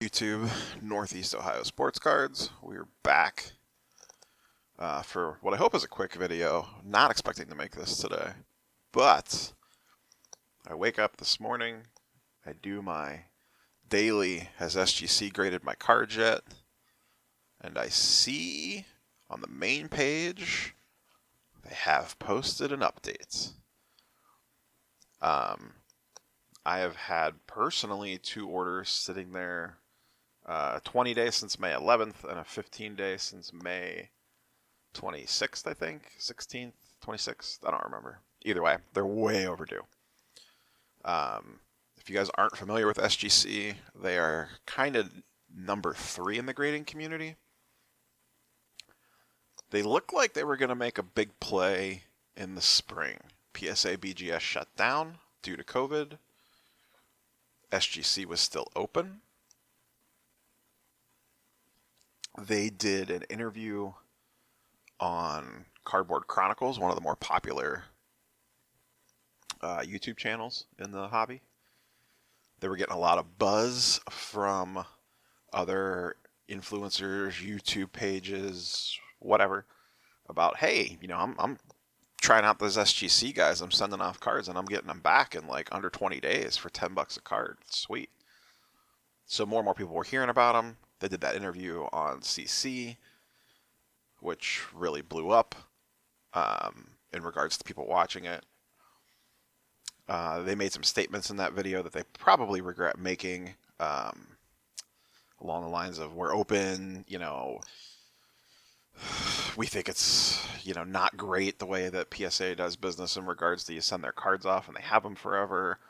YouTube, Northeast Ohio Sports Cards. We're back for what I hope is a quick video. Not expecting to make this today, but I wake up this morning, I do my daily, has SGC graded my cards yet? And I see on the main page they have posted an update. I have had personally 2 orders sitting there. 20 days since May 11th and a 15 days since May 26th, I think. 16th, 26th, I don't remember. Either way, they're way overdue. If you guys aren't familiar with SGC, they are kind of number 3 in the grading community. They look like they were going to make a big play in the spring. PSA BGS shut down due to COVID. SGC was still open. They did an interview on Cardboard Chronicles, one of the more popular YouTube channels in the hobby. They were getting a lot of buzz from other influencers, YouTube pages, whatever, about, hey, I'm trying out those SGC guys. I'm sending off cards and I'm getting them back in like under 20 days for $10 a card. Sweet. So more and more people were hearing about them. They did that interview on CC, which really blew up in regards to people watching it. They made some statements in that video that they probably regret making, along the lines of, we're open, we think it's, not great the way that PSA does business in regards to you send their cards off and they have them forever.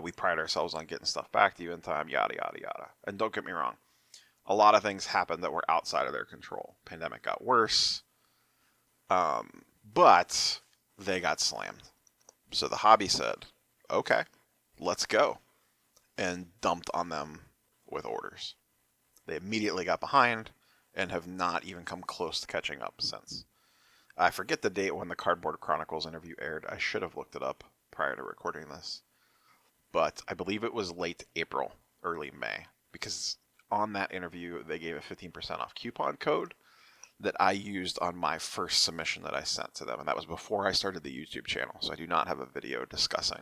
We pride ourselves on getting stuff back to you in time, yada, yada, yada. And don't get me wrong. A lot of things happened that were outside of their control. Pandemic got worse, but they got slammed. So the hobby said, okay, let's go, and dumped on them with orders. They immediately got behind and have not even come close to catching up since. I forget the date when the Cardboard Chronicles interview aired. I should have looked it up prior to recording this. But I believe it was late April, early May, because on that interview, they gave a 15% off coupon code that I used on my first submission that I sent to them. And that was before I started the YouTube channel, so I do not have a video discussing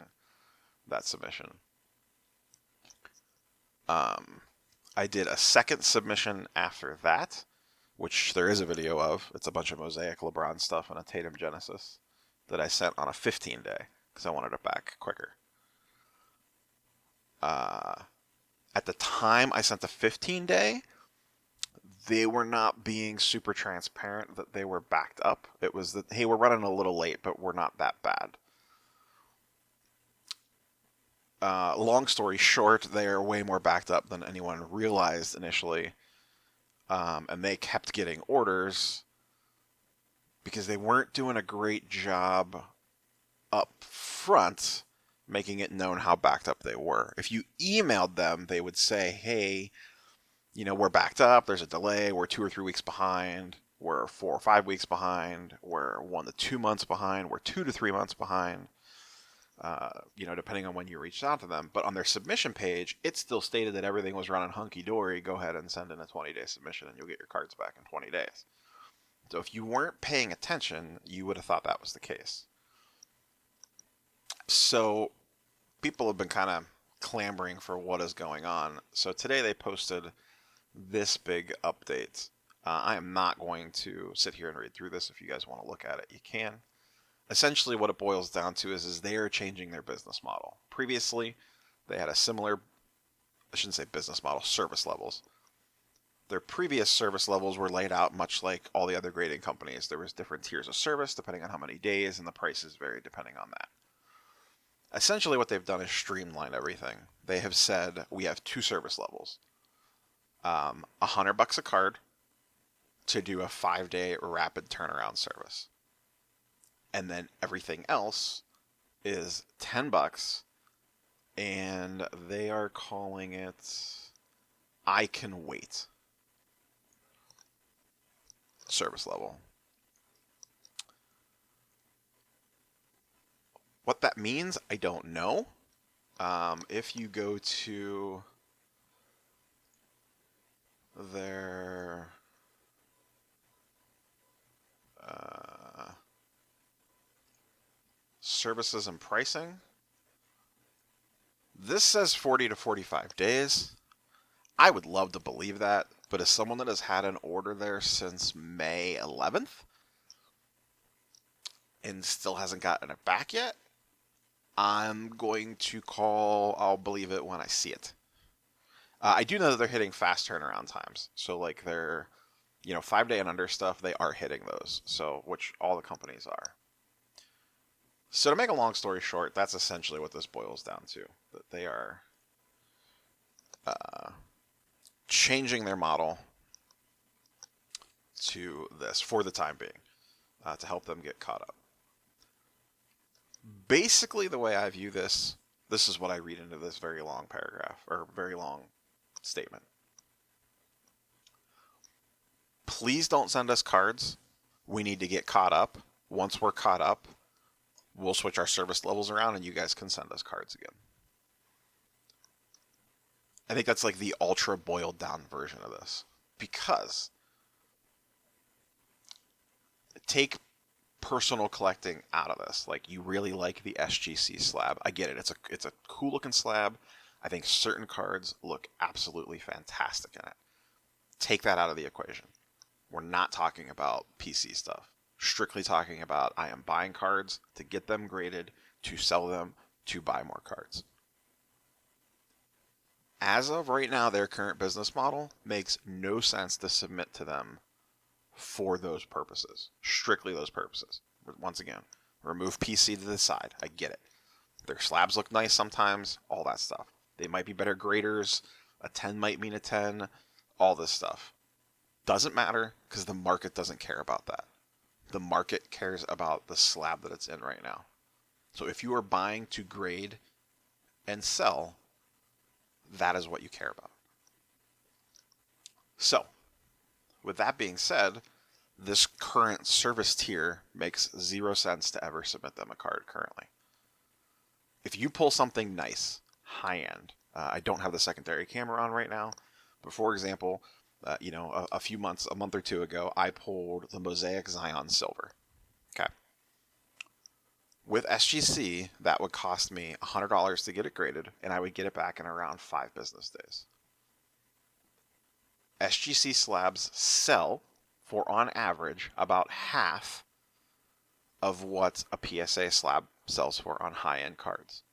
that submission. I did a second submission after that, which there is a video of. It's a bunch of Mosaic LeBron stuff and a Tatum Genesis that I sent on a 15-day because I wanted it back quicker. At the time I sent the 15-day, they were not being super transparent that they were backed up. It was that, hey, we're running a little late, but we're not that bad. Long story short, they are way more backed up than anyone realized initially. And they kept getting orders because they weren't doing a great job up front making it known how backed up they were. If you emailed them, they would say, hey, we're backed up, there's a delay, we're 2 or 3 weeks behind, we're 4 or 5 weeks behind, we're 1 to 2 months behind, we're 2 to 3 months behind, depending on when you reached out to them. But on their submission page, it still stated that everything was running hunky-dory. Go ahead and send in a 20-day submission and you'll get your cards back in 20 days. So if you weren't paying attention, you would have thought that was the case. So people have been kind of clamoring for what is going on. So today they posted this big update. I am not going to sit here and read through this. If you guys want to look at it, you can. Essentially what it boils down to is they are changing their business model. Previously, they had a similar, I shouldn't say business model, service levels. Their previous service levels were laid out much like all the other grading companies. There was different tiers of service depending on how many days, and the prices varied depending on that. Essentially what they've done is streamline everything. They have said we have 2 service levels. $100 a card to do a 5-day rapid turnaround service. And then everything else is $10, and they are calling it I Can Wait service level. What that means, I don't know. If you go to their services and pricing. This says 40 to 45 days. I would love to believe that, but as someone that has had an order there since May 11th and still hasn't gotten it back yet, I'm going to call, I'll believe it when I see it. I do know that they're hitting fast turnaround times. So like they're, 5-day and under stuff, they are hitting those. So, which all the companies are. So to make a long story short, that's essentially what this boils down to. That they are changing their model to this for the time being to help them get caught up. Basically, the way I view this is what I read into this very long paragraph or very long statement. Please don't send us cards. We need to get caught up. Once we're caught up, we'll switch our service levels around and you guys can send us cards again. I think that's like the ultra boiled down version of this. Because take personal collecting out of this. Like, you really like the SGC slab. I get it. It's a cool looking slab. I think certain cards look absolutely fantastic in it. Take that out of the equation. We're not talking about PC stuff. Strictly talking about I am buying cards to get them graded, to sell them, to buy more cards. As of right now, their current business model makes no sense to submit to them for those purposes. Strictly those purposes. Once again, remove PC to the side. I get it. Their slabs look nice sometimes, all that stuff. They might be better graders. A 10 might mean a 10. All this stuff. Doesn't matter because the market doesn't care about that. The market cares about the slab that it's in right now. So if you are buying to grade and sell, that is what you care about. So, with that being said, this current service tier makes 0 sense to ever submit them a card currently. If you pull something nice, high-end, I don't have the secondary camera on right now, but for example, a month or two ago, I pulled the Mosaic Zion Silver. Okay. With SGC, that would cost me $100 to get it graded, and I would get it back in around 5 business days. SGC slabs sell for, on average, about half of what a PSA slab sells for on high-end cards.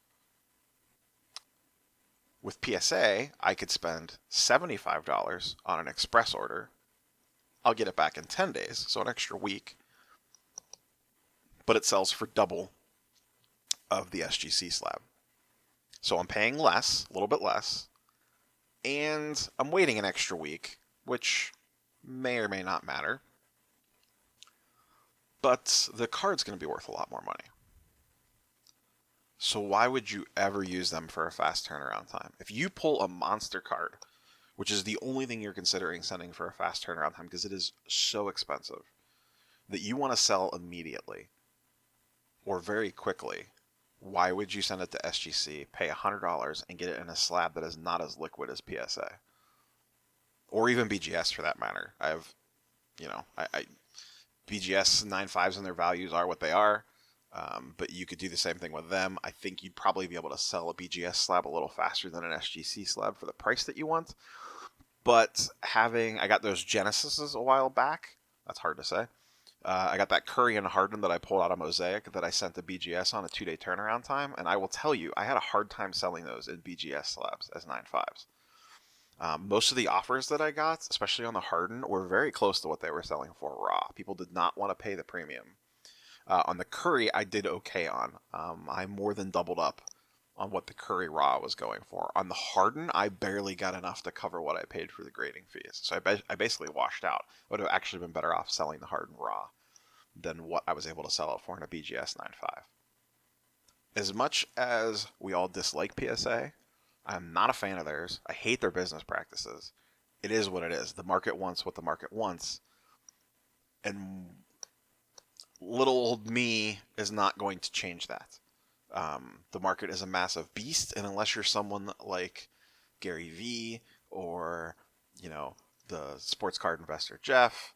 With PSA, I could spend $75 on an express order. I'll get it back in 10 days, so an extra week. But it sells for double of the SGC slab. So I'm paying less, a little bit less, and I'm waiting an extra week, which may or may not matter. But the card's going to be worth a lot more money. So why would you ever use them for a fast turnaround time? If you pull a monster card, which is the only thing you're considering sending for a fast turnaround time because it is so expensive, that you want to sell immediately or very quickly, why would you send it to SGC, pay $100, and get it in a slab that is not as liquid as PSA? Or even BGS for that matter. BGS 9.5s and their values are what they are. But you could do the same thing with them. I think you'd probably be able to sell a BGS slab a little faster than an SGC slab for the price that you want. But I got those Genesises a while back. That's hard to say. I got that Curry and Harden that I pulled out of Mosaic that I sent to BGS on a 2-day turnaround time. And I will tell you, I had a hard time selling those in BGS slabs as 9.5s. Most of the offers that I got, especially on the Harden, were very close to what they were selling for raw. People did not want to pay the premium. On the Curry, I did okay on. I more than doubled up on what the Curry raw was going for. On the Harden, I barely got enough to cover what I paid for the grading fees. So I basically washed out. I would have actually been better off selling the Harden raw than what I was able to sell it for in a BGS 9.5. As much as we all dislike PSA, I'm not a fan of theirs. I hate their business practices. It is what it is. The market wants what the market wants. And little old me is not going to change that. The market is a massive beast, and unless you're someone like Gary Vee or, the sports card investor Jeff,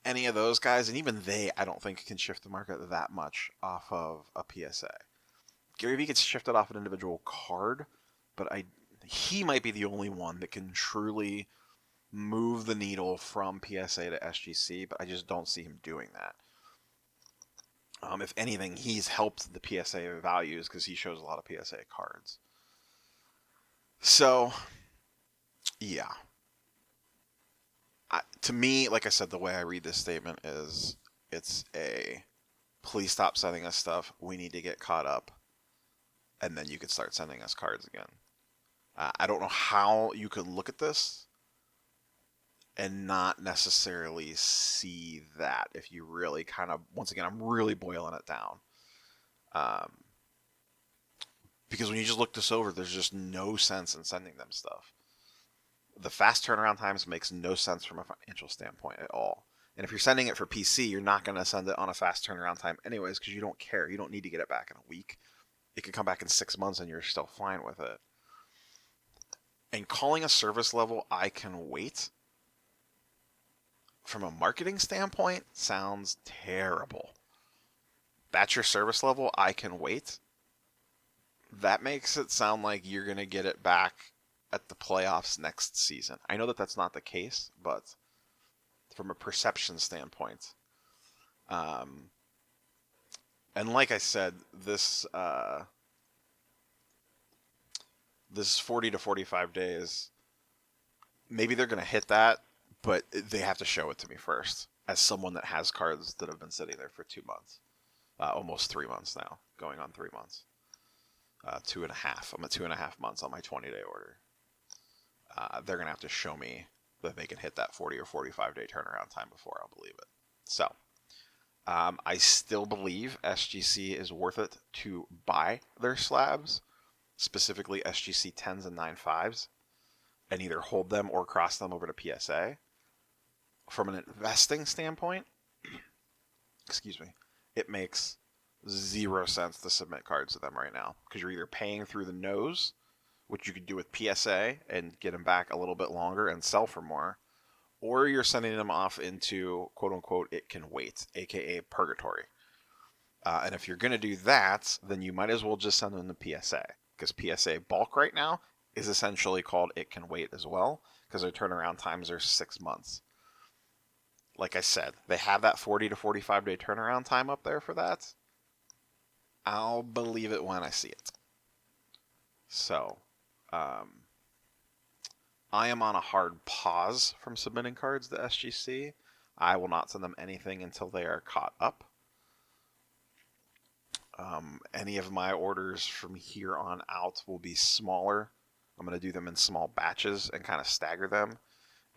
any of those guys, and even they, I don't think can shift the market that much off of a PSA. Gary Vee gets shifted off an individual card, but he might be the only one that can truly move the needle from PSA to SGC, but I just don't see him doing that. If anything, he's helped the PSA values because he shows a lot of PSA cards. So, yeah. To me, like I said, the way I read this statement is it's a please stop sending us stuff. We need to get caught up. And then you could start sending us cards again. I don't know how you could look at this and not necessarily see that if you really kind of, once again, I'm really boiling it down. Because when you just look this over, there's just no sense in sending them stuff. The fast turnaround times makes no sense from a financial standpoint at all. And if you're sending it for PC, you're not going to send it on a fast turnaround time anyways because you don't care. You don't need to get it back in a week. It could come back in 6 months and you're still fine with it. And calling a service level I can wait from a marketing standpoint sounds terrible. That's your service level, I can wait. That makes it sound like you're going to get it back at the playoffs next season. I know that that's not the case, but from a perception standpoint. And like I said, this 40 to 45 days, maybe they're going to hit that, but they have to show it to me first as someone that has cards that have been sitting there for 2 months. Almost 3 months now, going on 3 months. 2.5. I'm at 2.5 months on my 20-day order. They're going to have to show me that they can hit that 40 or 45 day turnaround time before I'll believe it. So, I still believe SGC is worth it to buy their slabs, specifically SGC 10s and 9.5s, and either hold them or cross them over to PSA. From an investing standpoint, excuse me, it makes 0 sense to submit cards to them right now because you're either paying through the nose, which you could do with PSA and get them back a little bit longer and sell for more, or you're sending them off into quote unquote it can wait, aka purgatory. And if you're going to do that, then you might as well just send them to PSA because PSA bulk right now is essentially called it can wait as well because their turnaround times are 6 months. Like I said, they have that 40 to 45 day turnaround time up there for that. I'll believe it when I see it. So, I am on a hard pause from submitting cards to SGC. I will not send them anything until they are caught up. Any of my orders from here on out will be smaller. I'm going to do them in small batches and kind of stagger them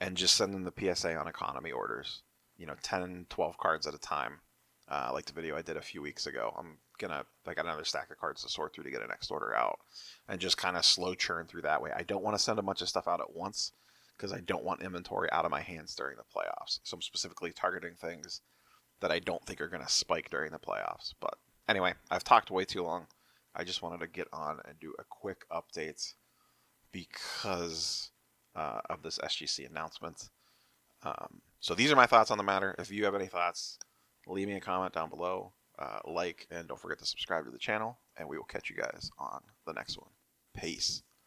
and just send them the PSA on economy orders. 10, 12 cards at a time. Like the video I did a few weeks ago. I got another stack of cards to sort through to get a next order out and just kind of slow churn through that way. I don't want to send a bunch of stuff out at once because I don't want inventory out of my hands during the playoffs. So I'm specifically targeting things that I don't think are going to spike during the playoffs. But anyway, I've talked way too long. I just wanted to get on and do a quick update because of this SGC announcement. So these are my thoughts on the matter. If you have any thoughts, leave me a comment down below, and don't forget to subscribe to the channel, and we will catch you guys on the next one. Peace.